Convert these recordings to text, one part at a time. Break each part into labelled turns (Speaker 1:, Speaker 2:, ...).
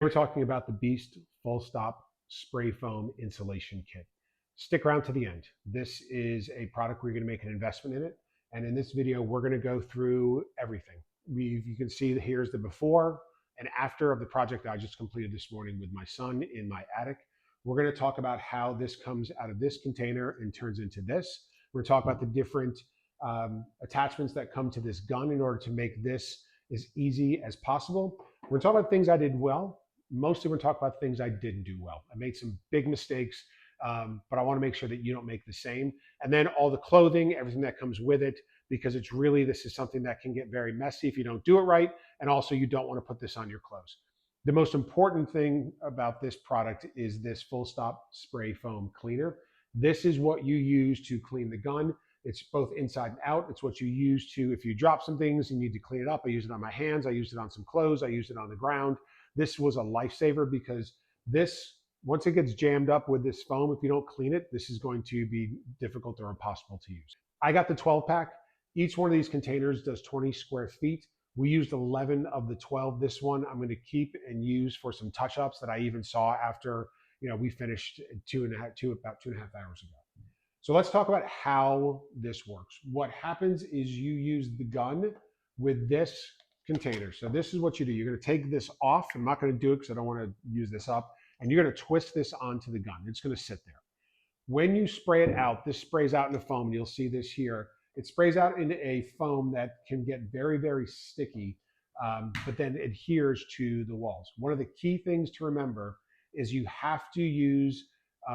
Speaker 1: We're talking about the Beast Full Stop Spray Foam Insulation Kit. Stick around to the end. This is a product where you're going to make an investment in it. And in this video, we're going to go through everything. You can see that here's the before and after of the project I just completed this morning with my son in my attic. We're going to talk about how this comes out of this container and turns into this. We're going to talk about the different attachments that come to this gun in order to make this as easy as possible. We're going to talk about things I did well. Mostly we're going to talk about things I didn't do well. I made some big mistakes, but I want to make sure that you don't make the same. And then all the clothing, everything that comes with it, because it's really, this is something that can get very messy if you don't do it right. And also you don't want to put this on your clothes. The most important thing about this product is this Full Stop Spray Foam Cleaner. This is what you use to clean the gun. It's both inside and out. It's what you use to, if you drop some things, you need to clean it up. I used it on my hands. I used it on some clothes. I used it on the ground. This was a lifesaver because this, once it gets jammed up with this foam, if you don't clean it, this is going to be difficult or impossible to use. I got the 12 pack. Each one of these containers does 20 square feet. We used 11 of the 12. This one I'm going to keep and use for some touch-ups that I even saw after, we finished about 2.5 hours ago. So let's talk about how this works. What happens is you use the gun with this container. So this is what you do. You're going to take this off. I'm not going to do it because I don't want to use this up. And you're going to twist this onto the gun. It's going to sit there. When you spray it out, this sprays out in a foam, and you'll see this here. It sprays out in a foam that can get very, very sticky, but then adheres to the walls. One of the key things to remember is you have to use,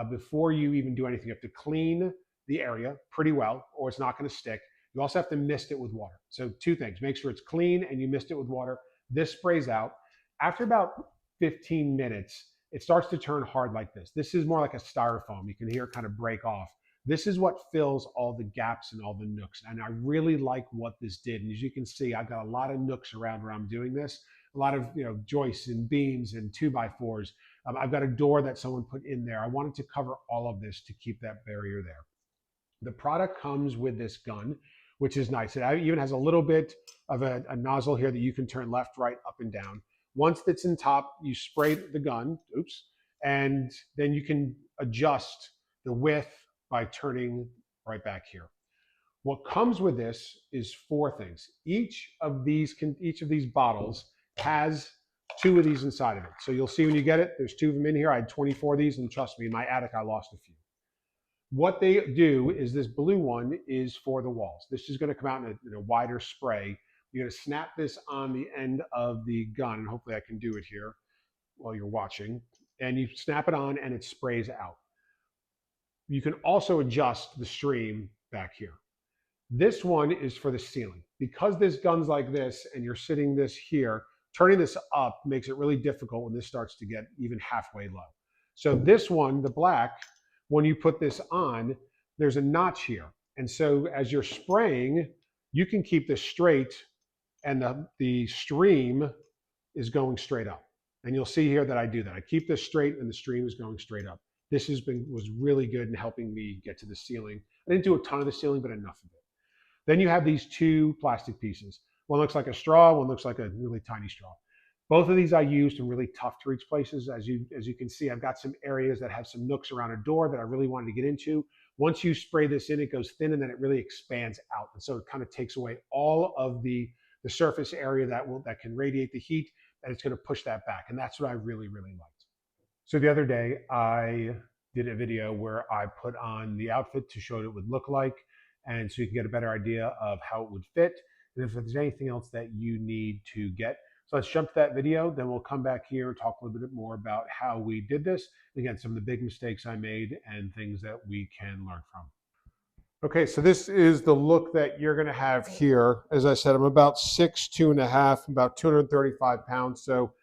Speaker 1: before you even do anything, you have to clean the area pretty well, or it's not going to stick. You also have to mist it with water. So two things, make sure it's clean and you mist it with water. This sprays out. After about 15 minutes, it starts to turn hard like this. This is more like a styrofoam. You can hear it kind of break off. This is what fills all the gaps and all the nooks. And I really like what this did. And as you can see, I've got a lot of nooks around where I'm doing this. A lot of joists and beams and 2x4s. I've got a door that someone put in there. I wanted to cover all of this to keep that barrier there. The product comes with this gun, which is nice. It even has a little bit of a nozzle here that you can turn left, right, up, and down. Once it's in top, you spray the gun, and then you can adjust the width by turning right back here. What comes with this is 4 things. Each of these bottles has 2 of these inside of it. So you'll see when you get it, there's 2 of them in here. I had 24 of these, and trust me, in my attic, I lost a few. What they do is this blue one is for the walls. This is going to come out in a wider spray. You're going to snap this on the end of the gun, and hopefully I can do it here while you're watching. And you snap it on, and it sprays out. You can also adjust the stream back here. This one is for the ceiling. Because this gun's like this, and you're sitting this here, turning this up makes it really difficult when this starts to get even halfway low. So this one, the black, when you put this on, there's a notch here. And so as you're spraying, you can keep this straight, and the stream is going straight up. And you'll see here that I do that. I keep this straight and the stream is going straight up. This was really good in helping me get to the ceiling. I didn't do a ton of the ceiling, but enough of it. Then you have these 2 plastic pieces. One looks like a straw, one looks like a really tiny straw. Both of these I used in really tough to reach places. As you can see, I've got some areas that have some nooks around a door that I really wanted to get into. Once you spray this in, it goes thin, and then it really expands out. And so it kind of takes away all of the surface area that can radiate the heat, and it's going to push that back. And that's what I really, really liked. So the other day, I did a video where I put on the outfit to show what it would look like, and so you can get a better idea of how it would fit, and if there's anything else that you need to get. So let's jump to that video, then we'll come back here and talk a little bit more about how we did this. Again, some of the big mistakes I made and things that we can learn from. Okay, so this is the look that you're gonna have here. As I said, I'm about 6'2 and a half, about 235 pounds. So,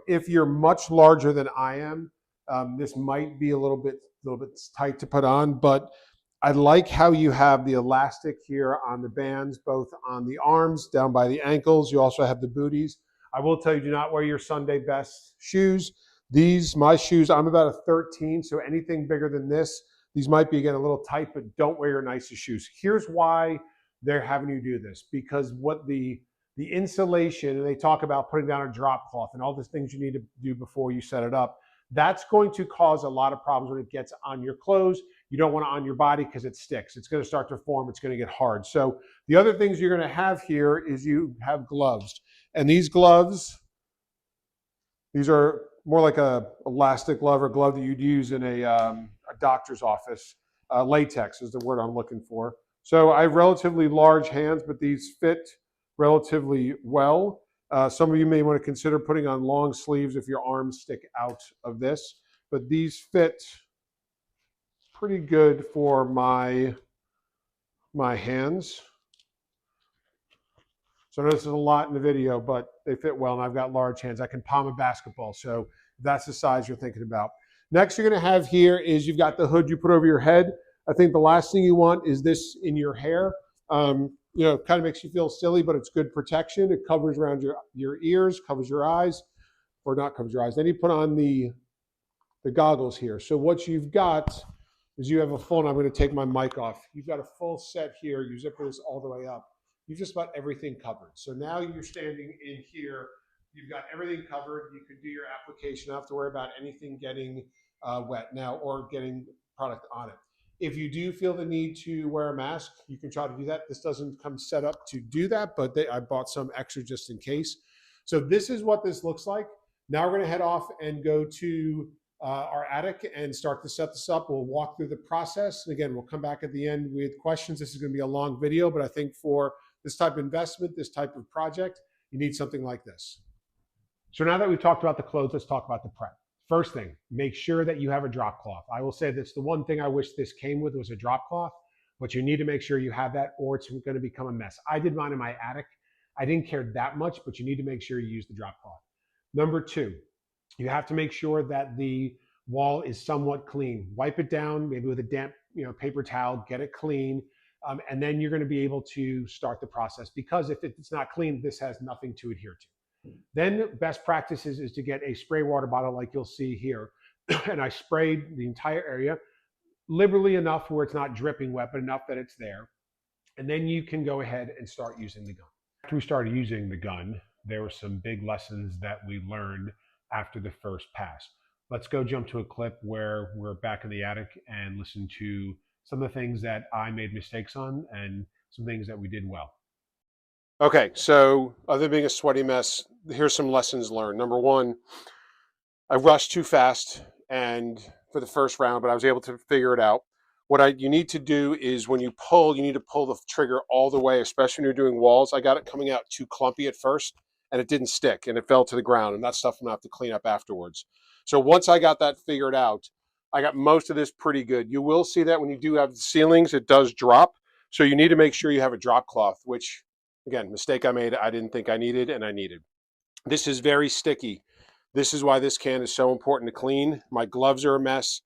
Speaker 1: if you're much larger than I am, this might be a little bit tight to put on, but I like how you have the elastic here on the bands, both on the arms, down by the ankles. You also have the booties. I will tell you, do not wear your Sunday best shoes. My shoes, I'm about a 13, so anything bigger than this, these might be, again, a little tight, but don't wear your nicest shoes. Here's why they're having you do this, because what the The insulation, and they talk about putting down a drop cloth and all the things you need to do before you set it up. That's going to cause a lot of problems when it gets on your clothes. You don't want it on your body because it sticks. It's going to start to form. It's going to get hard. So the other things you're going to have here is you have gloves. And these gloves, these are more like a elastic glove or glove that you'd use in a doctor's office. Latex is the word I'm looking for. So I have relatively large hands, but these fit relatively well. Some of you may want to consider putting on long sleeves if your arms stick out of this, but these fit pretty good for my hands. So I know this is a lot in the video, but they fit well, and I've got large hands. I can palm a basketball, so that's the size you're thinking about. Next you're going to have here is you've got the hood you put over your head. I think the last thing you want is this in your hair. It kind of makes you feel silly, but it's good protection. It covers around your ears, covers your eyes, or not covers your eyes. Then you put on the goggles here. So what you've got is you have a full, and I'm going to take my mic off. You've got a full set here. You zip this all the way up. You've just about everything covered. So now you're standing in here. You've got everything covered. You can do your application. You don't have to worry about anything getting wet now or getting product on it. If you do feel the need to wear a mask, you can try to do that. This doesn't come set up to do that, but I bought some extra just in case. So this is what this looks like. Now we're going to head off and go to our attic and start to set this up. We'll walk through the process. And again, we'll come back at the end with questions. This is going to be a long video, but I think for this type of investment, this type of project, you need something like this. So now that we've talked about the clothes, let's talk about the prep. First thing, make sure that you have a drop cloth. I will say that's the one thing I wish this came with was a drop cloth, but you need to make sure you have that or it's going to become a mess. I did mine in my attic. I didn't care that much, but you need to make sure you use the drop cloth. Number two, you have to make sure that the wall is somewhat clean. Wipe it down, maybe with a damp paper towel, get it clean. And then you're going to be able to start the process, because if it's not clean, this has nothing to adhere to. Then best practices is to get a spray water bottle like you'll see here. And I sprayed the entire area liberally enough where it's not dripping wet, but enough that it's there. And then you can go ahead and start using the gun. After we started using the gun, there were some big lessons that we learned after the first pass. Let's go jump to a clip where we're back in the attic and listen to some of the things that I made mistakes on and some things that we did well. Okay, so other than being a sweaty mess, here's some lessons learned. Number one, I rushed too fast and for the first round, but I was able to figure it out. What you need to do is when you pull, you need to pull the trigger all the way, especially when you're doing walls. I got it coming out too clumpy at first, and it didn't stick, and it fell to the ground, and that stuff I'm going to have to clean up afterwards. So once I got that figured out, I got most of this pretty good. You will see that when you do have the ceilings, it does drop. So you need to make sure you have a drop cloth, which, again, mistake I made, I didn't think I needed, and I needed. This is very sticky. This is why this can is so important to clean. My gloves are a mess.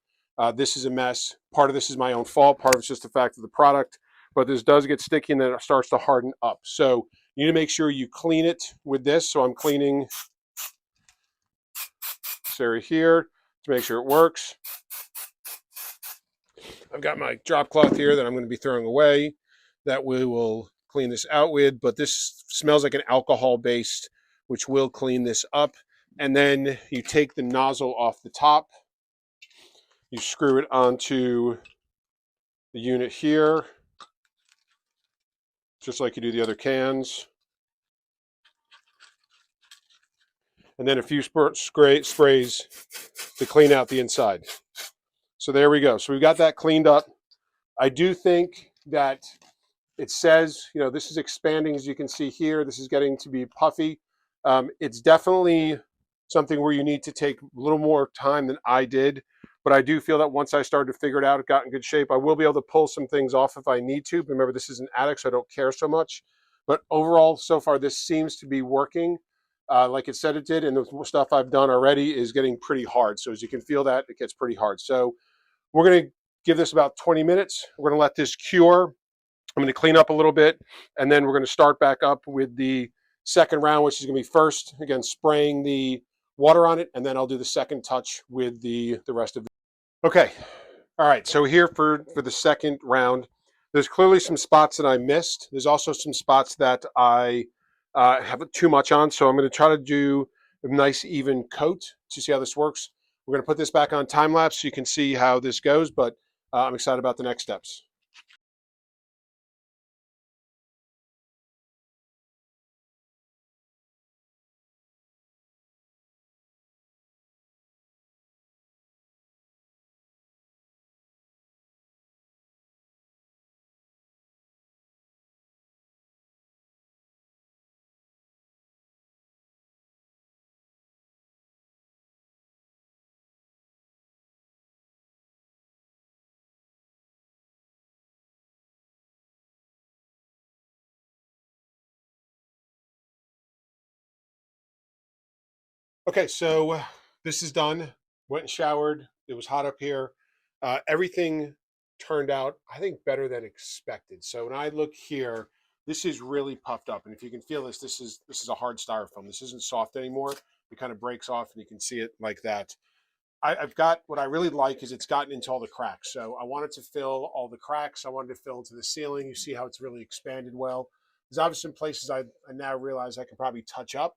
Speaker 1: This is a mess. Part of this is my own fault. Part of it's just the fact of the product. But this does get sticky and then it starts to harden up. So you need to make sure you clean it with this. So I'm cleaning this area here to make sure it works. I've got my drop cloth here that I'm going to be throwing away that we will clean this out with. But this smells like an alcohol based, which will clean this up. And then you take the nozzle off the top. You screw it onto the unit here, just like you do the other cans. And then a few sprays to clean out the inside. So there we go. So we've got that cleaned up. I do think that it says, this is expanding, as you can see here. This is getting to be puffy. It's definitely something where you need to take a little more time than I did. But I do feel that once I started to figure it out, it got in good shape. I will be able to pull some things off if I need to. But remember, this is an attic, so I don't care so much. But overall, so far, this seems to be working like it said it did. And the stuff I've done already is getting pretty hard. So as you can feel that, it gets pretty hard. So we're going to give this about 20 minutes. We're going to let this cure. I'm going to clean up a little bit. And then we're going to start back up with the second round, which is going to be first, again, spraying the water on it. And then I'll do the second touch with the rest of it. Okay, all right, so here for the second round, there's clearly some spots that I missed. There's also some spots that I have too much on. So I'm going to try to do a nice even coat to see how this works. We're going to put this back on time lapse so you can see how this goes, but I'm excited about the next steps. Okay, so this is done. Went and showered. It was hot up here. Everything turned out, I think, better than expected. So when I look here, this is really puffed up, and if you can feel this, this is a hard styrofoam. This isn't soft anymore. It kind of breaks off, and you can see it like that. I've got what I really like is it's gotten into all the cracks. So I wanted to fill all the cracks. I wanted to fill into the ceiling. You see how it's really expanded well. There's obviously some places I now realize I can probably touch up,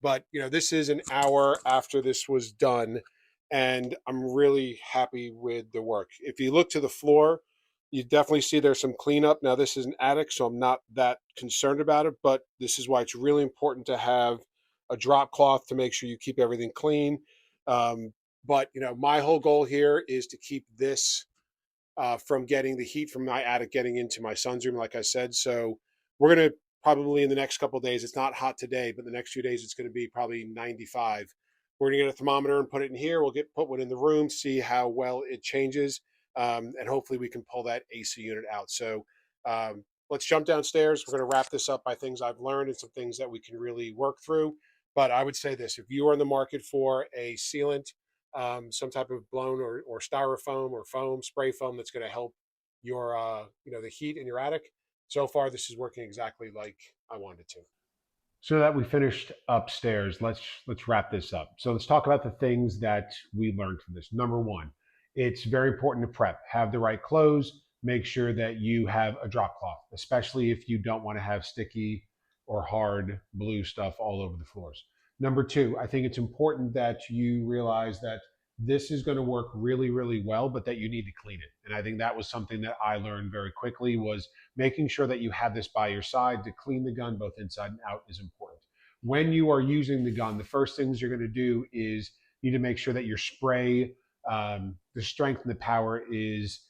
Speaker 1: but this is an hour after this was done, and I'm really happy with the work. If you look to the floor, you definitely see there's some cleanup. Now this is an attic, so I'm not that concerned about it, but this is why it's really important to have a drop cloth to make sure you keep everything clean. Um, but my whole goal here is to keep this from getting the heat from my attic getting into my son's room, like I said. So we're gonna probably in the next couple of days. It's not hot today, but the next few days it's going to be probably 95. We're gonna get a thermometer and put it in here. We'll put one in the room, see how well it changes, and hopefully we can pull that AC unit out. So let's jump downstairs. We're gonna wrap this up by things I've learned and some things that we can really work through. But I would say this: if you are in the market for a sealant, some type of blown or styrofoam or foam, spray foam that's going to help your, the heat in your attic. So far, this is working exactly like I wanted it to. So that we finished upstairs, let's wrap this up. So let's talk about the things that we learned from this. Number one, it's very important to prep. Have the right clothes. Make sure that you have a drop cloth, especially if you don't want to have sticky or hard blue stuff all over the floors. Number two, I think it's important that you realize that this is going to work really, really well, but that you need to clean it. And I think that was something that I learned very quickly was making sure that you have this by your side to clean the gun both inside and out is important. When you are using the gun, the first things you're going to do is you need to make sure that your spray, the strength and the power is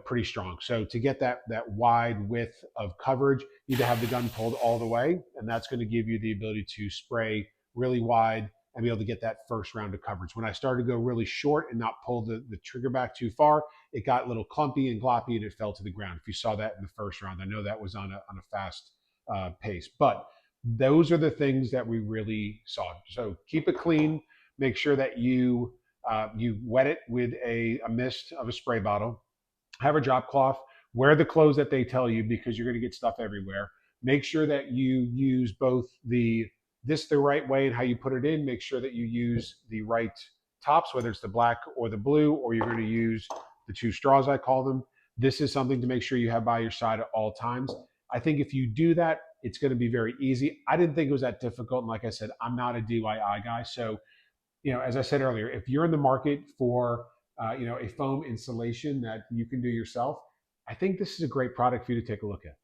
Speaker 1: pretty strong. So to get that wide width of coverage, you need to have the gun pulled all the way, and that's going to give you the ability to spray really wide and be able to get that first round of coverage. When I started to go really short and not pull the trigger back too far, it got a little clumpy and gloppy and it fell to the ground. If you saw that in the first round, I know that was on a fast pace, but those are the things that we really saw. So keep it clean. Make sure that you wet it with a mist of a spray bottle. Have a drop cloth. Wear the clothes that they tell you because you're going to get stuff everywhere. Make sure that you use both the right way and how you put it in. Make sure that you use the right tops, whether it's the black or the blue, or you're going to use the two straws, I call them. This is something to make sure you have by your side at all times. I think if you do that, it's going to be very easy. I didn't think it was that difficult. And like I said, I'm not a DIY guy. So, as I said earlier, if you're in the market for, a foam insulation that you can do yourself, I think this is a great product for you to take a look at.